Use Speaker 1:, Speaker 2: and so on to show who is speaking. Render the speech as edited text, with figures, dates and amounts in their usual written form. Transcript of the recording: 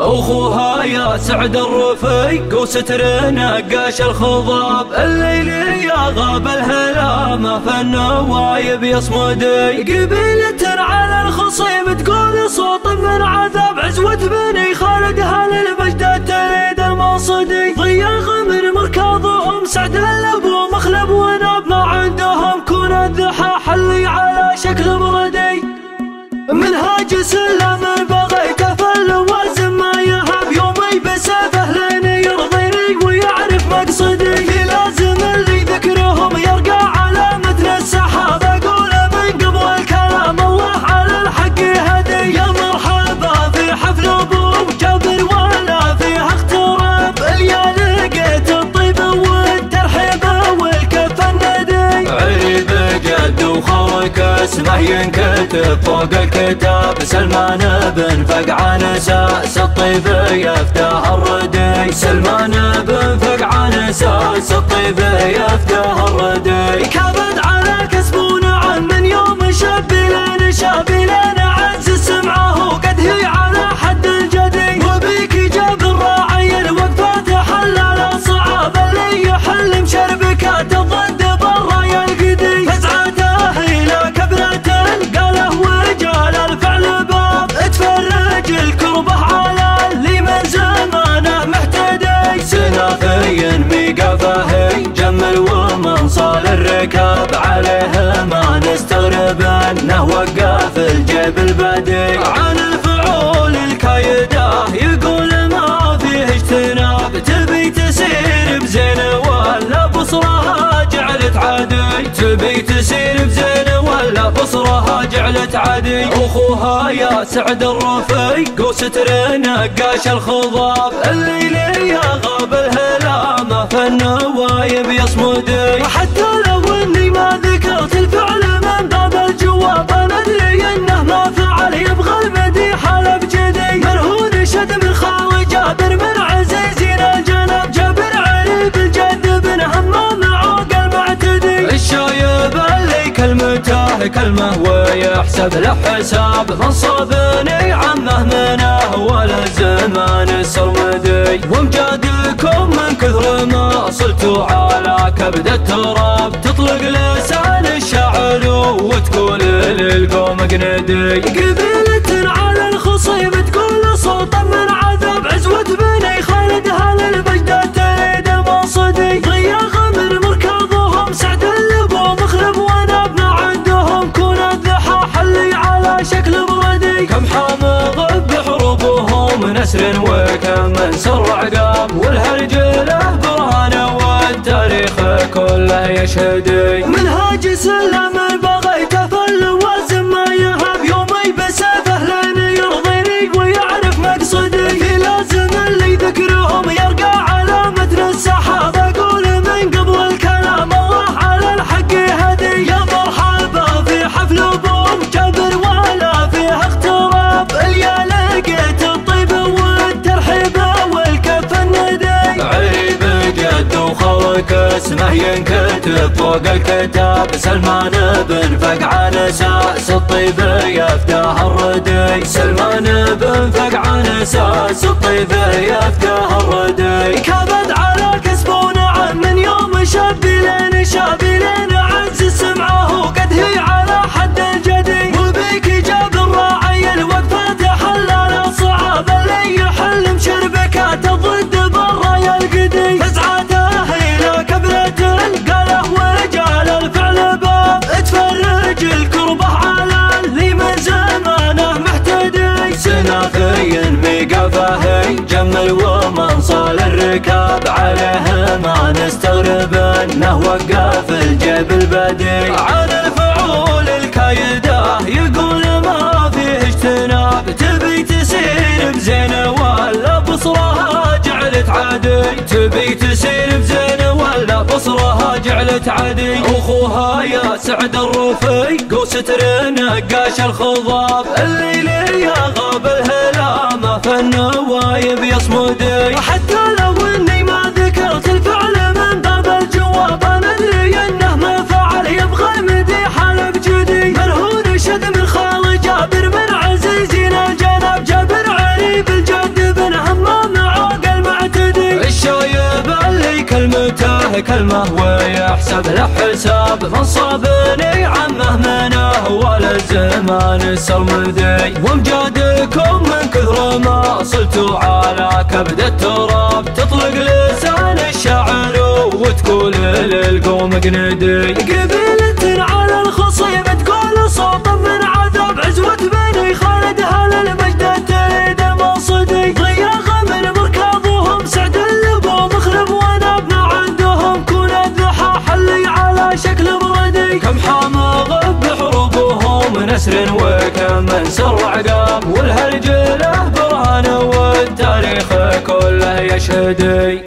Speaker 1: أخوها يا سعد الرفيق وستر نقاش الخضاب، الليل يا غاب الهلامة فالنوايب يصمدي، قبيلة على الخصيم تقول صوت من عذاب، عزوة بني خالد هل المجد تريد المنصدي، ضيا غمر مركضهم سعد الابو مخلب وناب، ما عندهم كون الذحى حلي على شكل بردي، منهاج سلم بغيت فالوازم ما يهب، يومي بسافه لين يرضيني ويعرف مقصدي، لازم اللي ذكرهم يرقى على متن السحاب، اقول من قبل الكلام الله على الحق هدي، يا مرحبا في حفل ابو جابر ولا فيها اختراب، يا لقيت الطيب والترحيب والكف الندي، عريب جد وخوك اسمه ينكتب فوق الكتاب، سلمان بن فقعان ساس الطيب يفتح الردي، سلمان بن فقعان ساس الطيب يفتح الردي، كابد على كسب ونعم من يوم شاب لين شاب لين عز سمعه وقد هي على حد الجدي، وبيك جاب الراعي الوقفات حلال الصعاب، اللي يحل مشربكات الضد برا يلقدي، فزعته الى كبرة قاله وجال الفعل باب، تفرج الكربه على اللي من زمانه محتدي، سنافي ميقفه جمل ومن صال الركاب، عليه ما نستغرب انه وقف الجيب البدي، عن الفعول الكايده يقول ما فيه اجتناب، تبي تسير بزين ولا بصرها جعلت عادي، تبي تسير بزين ولا بصرها جعلت عادي، اخوها يا سعد الرفيق وستر نقاش الخضاب، الليل يا غاب الهلامة فالنوايب يصمدي، حتى لو اني ما ذكرت الفعل من باب الجواب، انا ادري انه ما فعل يبغى المديح على بجدي، مرهون شد من خال جابر من عزيزين الجنب، جابر عريب الجد بن همام عوق المعتدي، الشايب اللي كلمته كلمه ويحسب له حساب، منصبني عمه منه ولا الزمان السرمدي، ومجادكم من كثر ما صلتوا على كبد التراب، تطلق لسان الشاعر وتقول للقوم قندي، قبيلة على الخصيم تقول صوت من عذاب، عزوة بني خالد هل المجد تريد المنصدي، ضيا غمر مركضهم سعد الابو مخلب وناب، ما عندهم كون الذحى حلي على شكل بردي، كم حامض بحروبهم نسر وكم من سر عقاب، والهرج له برهان والتاريخ كله يشهدي، منهاج سلم بغيت فالوازم ما يهب، يومي بسافه لين يرضيني ويعرف مقصدي، لازم اللي ذكرهم يرقى على متن السحاب، اقول من قبل الكلام الله على الحق هدي، يا مرحبا في حفل ابو جابر ولا فيها اختراب، يا لقيت الطيب والترحيب والكف الندي، عريب جد وخوك اسمه ينكتب فوق الكتاب، سلمان بن فقعان ساس الطيب يفتح الردي، سلمان بن فقعان ساس الطيب يفتح الردي، كابد على كسب ونعم من يوم شاب لين شاب لين عز سمعه وقد هي على حد الجدي، وبيك جاب الراعي الوقفات حلال الصعاب، اللي يحل مشربكات الضد برا يلقدي، فزعته الى كبرة قاله وجال الفعل باب، تفرج الكربه على اللي من زمانه محتدي، سنافي ميقفه جمل ومن صال الركاب، عليه ما نستغرب انه وقف الجيب البدي، عن الفعول الكايده يقول ما فيه اجتناب، تبي تسير بزين ولا بصرها جعلت عادي، تبي تسير بزين ولا بصرها جعلت عادي، اخوها يا سعد الرفيق وستر نقاش الخضاب، الليل يا غاب الهلامة فالنوايب يصمدي، حتى لو اني ما ذكرت الفعل من باب الجواب، انا ادري انه ما فعل يبغى المديح على بجدي، مرهون شد من خال جابر من عزيزين الجنب، جابر عريب الجد بن كلمة ويحسب له حساب منصب عمه منه وللزمان السرمدي. وامجادكم من كثر ما صلتوا على كبد التراب تطلق لسان الشاعر وتقول للقوم قندي. قبيلة على الخصيم تقول صوت من عذاب عزوة بني خالد هل المجد تريد المصدي. ضياغ من مركضهم سعد اللبو مخرب ونبنا عندهم كون الذحاح اللي على شكل بردي. كم حامغ بحروبهم نسر وكم من سر عقاب والهرج له برهان والتاريخ كله يشهدي.